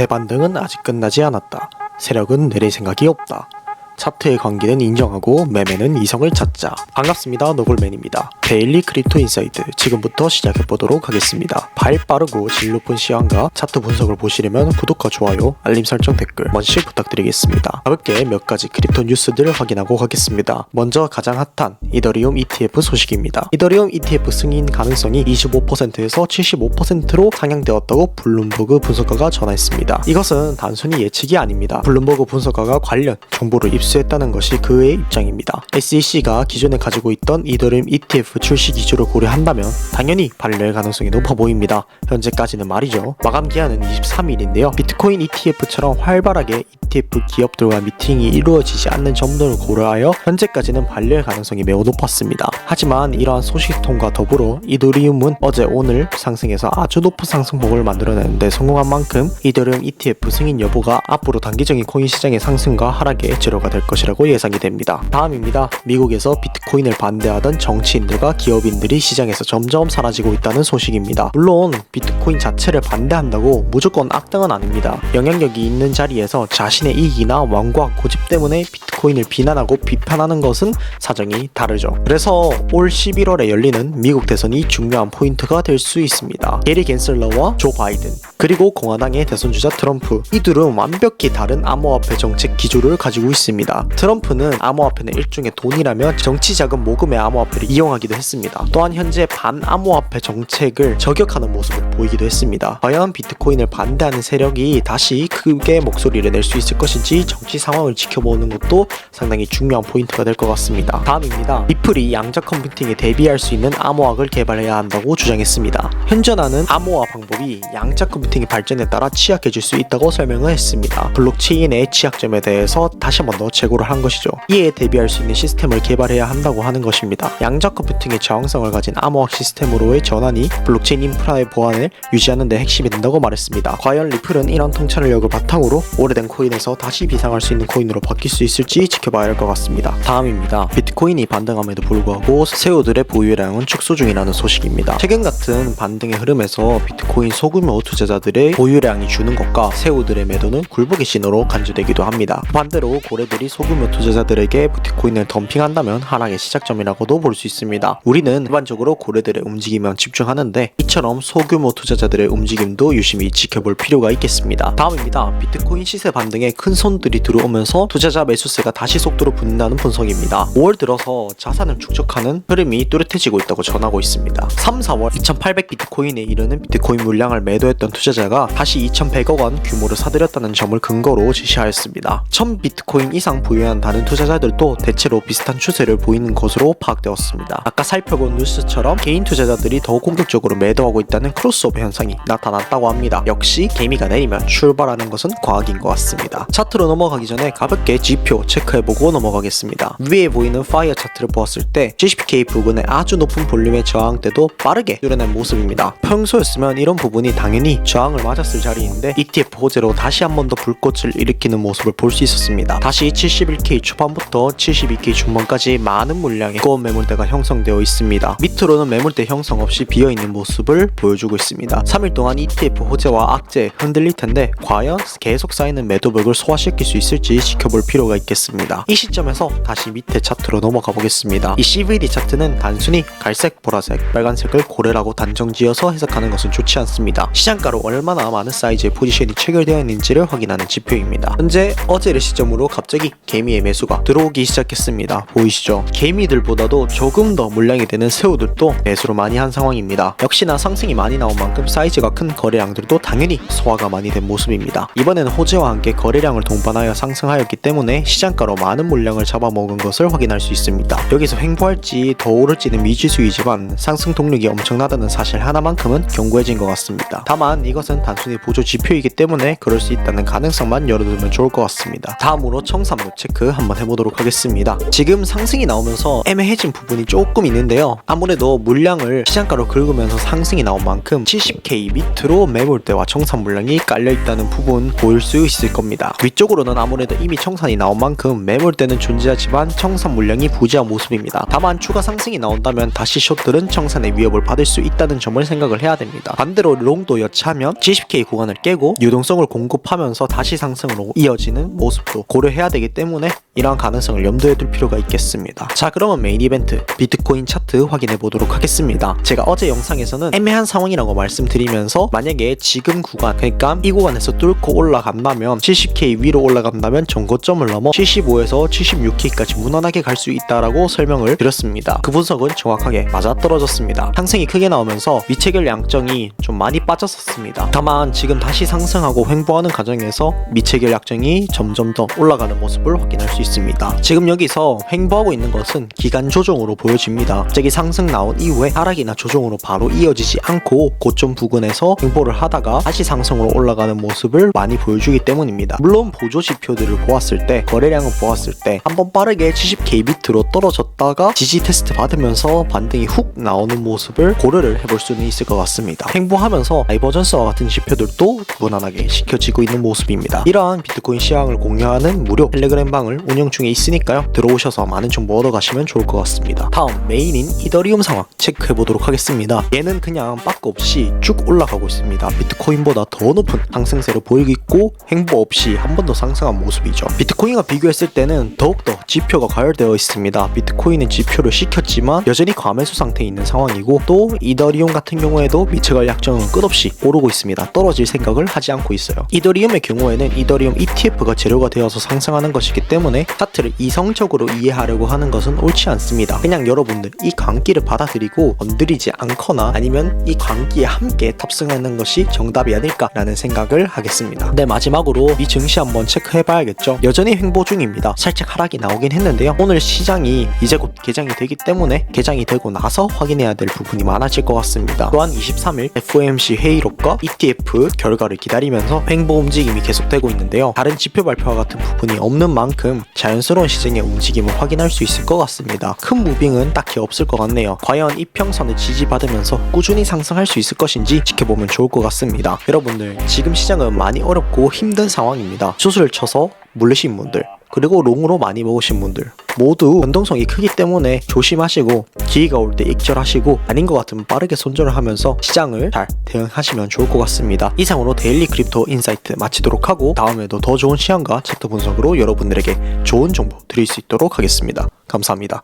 대반등은 아직 끝나지 않았다. 세력은 내릴 생각이 없다. 차트의 관계는 인정하고 매매는 이성을 찾자. 반갑습니다. 노골맨입니다. 데일리 크립토 인사이드 지금부터 시작해보도록 하겠습니다. 발 빠르고 질 높은 시황과 차트 분석을 보시려면 구독과 좋아요, 알림 설정, 댓글 번씩 부탁드리겠습니다. 가볍게 몇 가지 크립토 뉴스들을 확인하고 가겠습니다. 먼저 가장 핫한 이더리움 ETF 소식입니다. 이더리움 ETF 승인 가능성이 25%에서 75%로 상향되었다고 블룸버그 분석가가 전했습니다. 이것은 단순히 예측이 아닙니다. 블룸버그 분석가가 관련 정보를 입수했다는 것이 그의 입장입니다. SEC가 기존에 가지고 있던 이더리움 ETF 출시 기조를 고려한다면 당연히 발효할 가능성이 높아 보입니다. 현재까지는 말이죠. 마감 기한은 23일인데요. 비트코인 ETF처럼 활발하게 ETF 기업들과 미팅이 이루어지지 않는 점들을 고려하여 현재까지는 발효할 가능성이 매우 높았습니다. 하지만 이러한 소식통과 더불어 이더리움은 어제 오늘 상승해서 아주 높은 상승폭을 만들어내는데 성공한 만큼 이더리움 ETF 승인 여부가 앞으로 단기적인 코인 시장의 상승과 하락에 재료가 될 것이라고 예상이 됩니다. 다음입니다. 미국에서 비트코인을 반대하던 정치인들과 기업인들이 시장에서 점점 사라지고 있다는 소식입니다. 물론 비트코인 자체를 반대한다고 무조건 악당은 아닙니다. 영향력이 있는 자리에서 자신의 이익이나 왕과 고집 때문에 비트코인을 비난하고 비판하는 것은 사정이 다르죠. 그래서 올 11월에 열리는 미국 대선이 중요한 포인트가 될 수 있습니다. 게리 갠슬러와 조 바이든 그리고 공화당의 대선주자 트럼프, 이들은 완벽히 다른 암호화폐 정책 기조를 가지고 있습니다. 트럼프는 암호화폐는 일종의 돈이라며 정치자금 모금의 암호화폐를 이용하기도 했습니다. 또한 현재 반암호화폐 정책을 저격하는 모습을 보이기도 했습니다. 과연 비트코인을 반대하는 세력이 다시 크게 목소리를 낼 수 있을 것인지 정치 상황을 지켜보는 것도 상당히 중요한 포인트가 될 것 같습니다. 다음입니다. 리플이 양자 컴퓨팅에 대비할 수 있는 암호학을 개발해야 한다고 주장했습니다. 현존하는 암호화 방법이 양자 컴퓨팅의 발전에 따라 취약해질 수 있다고 설명을 했습니다. 블록체인의 취약점에 대해서 다시 한 번 더 제고를 한 것이죠. 이에 대비할 수 있는 시스템을 개발해야 한다고 하는 것입니다. 양자 컴퓨팅의 저항성을 가진 암호학 시스템으로의 전환이 블록체인 인프라의 보안을 유지하는 데 핵심이 된다고 말했습니다. 과연 리플은 이런 통찰력을 바탕으로 오래된 코인에서 다시 비상할 수 있는 코인으로 바뀔 수 있을지 지켜봐야 할 것 같습니다. 다음입니다. 비트코인이 반등함에도 불구하고 세우들의 보유량은 축소 중이라는 소식입니다. 최근 같은 반등의 흐름에서 비트코인 소규모 투자자들의 보유량이 주는 것과 세우들의 매도는 굴복의 신호로 간주되기도 합니다. 반대로 고래들이 소규모 투자자들에게 비트코인을 덤핑한다면 하락의 시작점이라고도 볼 수 있습니다. 우리는 일반적으로 고래들의 움직임만 집중하는데 이처럼 소규모 투자자들의 움직임도 유심히 지켜볼 필요가 있겠습니다. 다음입니다. 비트코인 시세 반등에 큰 손들이 들어오면서 투자자 매수세가 다시 속도로 붙는다는 분석입니다. 5월 들어서 자산을 축적하는 흐름이 뚜렷해지고 있다고 전하고 있습니다. 3, 4월 2,800 비트코인에 이르는 비트코인 물량을 매도했던 투자자가 다시 2,100억 원 규모를 사들였다는 점을 근거로 제시하였습니다. 1000 비트코인 이상 보유한 다른 투자자들도 대체로 비슷한 추세를 보이는 것으로 파악되었습니다. 아까 살펴본 뉴스처럼 개인 투자자들이 더 공격적으로 매도하고 있다는 크로스오버 현상이 나타났다고 합니다. 역시 개미가 내리면 출발하는 것은 과학인 것 같습니다. 차트로 넘어가기 전에 가볍게 지표 체크해보고 넘어가겠습니다. 위에 보이는 파이어 차트를 보았을 때 GCPK 부근의 아주 높은 볼륨의 저항 때도 빠르게 뚫어낸 모습입니다. 평소였으면 이런 부분이 당연히 저항을 맞았을 자리인데 ETF 호재로 다시 한 번 더 불꽃을 일으키는 모습을 볼 수 있었습니다. 다시 71K 초반부터 72K 중반까지 많은 물량의 두꺼운 매물대가 형성되어 있습니다. 밑으로는 매물대 형성 없이 비어있는 모습을 보여주고 있습니다. 3일 동안 ETF 호재와 악재 흔들릴 텐데 과연 계속 쌓이는 매도벽을 소화시킬 수 있을지 지켜볼 필요가 있겠습니다. 이 시점에서 다시 밑에 차트로 넘어가 보겠습니다. 이 CVD 차트는 단순히 갈색, 보라색, 빨간색을 고래라고 단정지어서 해석하는 것은 좋지 않습니다. 시장가로 얼마나 많은 사이즈의 포지션이 체결되어 있는지를 확인하는 지표입니다. 현재 어제를 시점으로 갑자기 개미의 매수가 들어오기 시작했습니다. 보이시죠? 개미들보다도 조금 더 물량이 되는 새우들도 매수를 많이 한 상황입니다. 역시나 상승이 많이 나온 만큼 사이즈가 큰 거래량들도 당연히 소화가 많이 된 모습입니다. 이번에는 호재와 함께 거래량을 동반하여 상승하였기 때문에 시장가로 많은 물량을 잡아먹은 것을 확인할 수 있습니다. 여기서 횡보할지 더 오를지는 미지수이지만 상승 동력이 엄청나다는 사실 하나만큼은 견고해진 것 같습니다. 다만 이것은 단순히 보조 지표이기 때문에 그럴 수 있다는 가능성만 열어두면 좋을 것 같습니다. 다음으로 1300 구간도 체크 한번 해보도록 하겠습니다. 지금 상승이 나오면서 애매해진 부분이 조금 있는데요. 아무래도 물량을 시장가로 긁으면서 상승이 나온 만큼 70K 밑으로 매물대와 청산 물량이 깔려있다는 부분 보일 수 있을 겁니다. 위쪽으로는 아무래도 이미 청산이 나온 만큼 매물대는 존재하지만 청산 물량이 부재한 모습입니다. 다만 추가 상승이 나온다면 다시 숏들은 청산의 위협을 받을 수 있다는 점을 생각을 해야 됩니다. 반대로 롱도 여차하면 70K 구간을 깨고 유동성을 공급하면서 다시 상승으로 이어지는 모습도 고려해야 되기 때문에 이러한 가능성을 염두에 둘 필요가 있겠습니다. 자, 그러면 메인 이벤트 비트코인 차트 확인해 보도록 하겠습니다. 제가 어제 영상에서는 애매한 상황이라고 말씀드리면서 만약에 지금 구간, 그러니까 이 구간에서 뚫고 올라간다면 70K 위로 올라간다면 전고점을 넘어 75에서 76K까지 무난하게 갈 수 있다라고 설명을 드렸습니다. 그 분석은 정확하게 맞아떨어졌습니다. 상승이 크게 나오면서 미체결 양정이 좀 많이 빠졌었습니다. 다만 지금 다시 상승하고 횡보하는 과정에서 미체결 약정이 점점 더 올라가는 모습을 확인할 수 있습니다. 지금 여기서 횡보하고 있는 것은 기간 조정으로 보여집니다. 갑자기 상승 나온 이후에 하락이나 조정으로 바로 이어지지 않고 고점 부근에서 횡보를 하다가 다시 상승으로 올라가는 모습을 많이 보여주기 때문입니다. 물론 보조 지표들을 보았을 때, 거래량을 보았을 때 한번 빠르게 70K 밑으로 떨어졌다가 지지 테스트 받으면서 반등이 훅 나오는 모습을 고려를 해볼 수는 있을 것 같습니다. 횡보하면서 다이버전스와 같은 지표들도 무난하게 지켜지고 있는 모습입니다. 이러한 비트코인 시황을 공유하는 무료 텔레그램 방을 운영 중에 있으니까요. 들어오셔서 많은 정보 얻어가시면 좋을 것 같습니다. 다음 메인인 이더리움 상황 체크해보도록 하겠습니다. 얘는 그냥 빠꾸 없이 쭉 올라가고 있습니다. 비트코인보다 더 높은 상승세를 보이고 있고 횡보 없이 한 번 더 상승한 모습이죠. 비트코인과 비교했을 때는 더욱더 지표가 과열되어 있습니다. 비트코인은 지표를 시켰지만 여전히 과매수 상태에 있는 상황이고 또 이더리움 같은 경우에도 미체결 약정은 끝없이 오르고 있습니다. 떨어질 생각을 하지 않고 있어요. 이더리움의 경우에는 이더리움 ETF가 재료가 되어서 상승하는 것이기 때문에 차트를 이성적으로 이해하려고 하는 것은 옳지 않습니다. 그냥 여러분들 이 광기를 받아들이고 건드리지 않거나 아니면 이 광기에 함께 탑승하는 것이 정답이 아닐까라는 생각을 하겠습니다. 네, 마지막으로 이 증시 한번 체크해봐야겠죠. 여전히 횡보 중입니다. 살짝 하락이 나오긴 했는데요. 오늘 시장이 이제 곧 개장이 되기 때문에 개장이 되고 나서 확인해야 될 부분이 많아질 것 같습니다. 또한 23일 FOMC 회의록과 ETF 결과를 기다리면서 횡보 움직임이 계속되고 있는데요. 다른 지표 발표와 같은 부분이 없는 만큼 자연스러운 시장의 움직임을 확인할 수 있을 것 같습니다. 큰 무빙은 딱히 없을 것 같네요. 과연 이평선을 지지받으면서 꾸준히 상승할 수 있을 것인지 지켜보면 좋을 것 같습니다. 여러분들 지금 시장은 많이 어렵고 힘든 상황입니다. 수술을 쳐서 물리신 분들 그리고 롱으로 많이 먹으신 분들 모두 변동성이 크기 때문에 조심하시고 기회가 올 때 익절하시고 아닌 것 같으면 빠르게 손절을 하면서 시장을 잘 대응하시면 좋을 것 같습니다. 이상으로 데일리 크립토 인사이트 마치도록 하고 다음에도 더 좋은 시황과 차트 분석으로 여러분들에게 좋은 정보 드릴 수 있도록 하겠습니다. 감사합니다.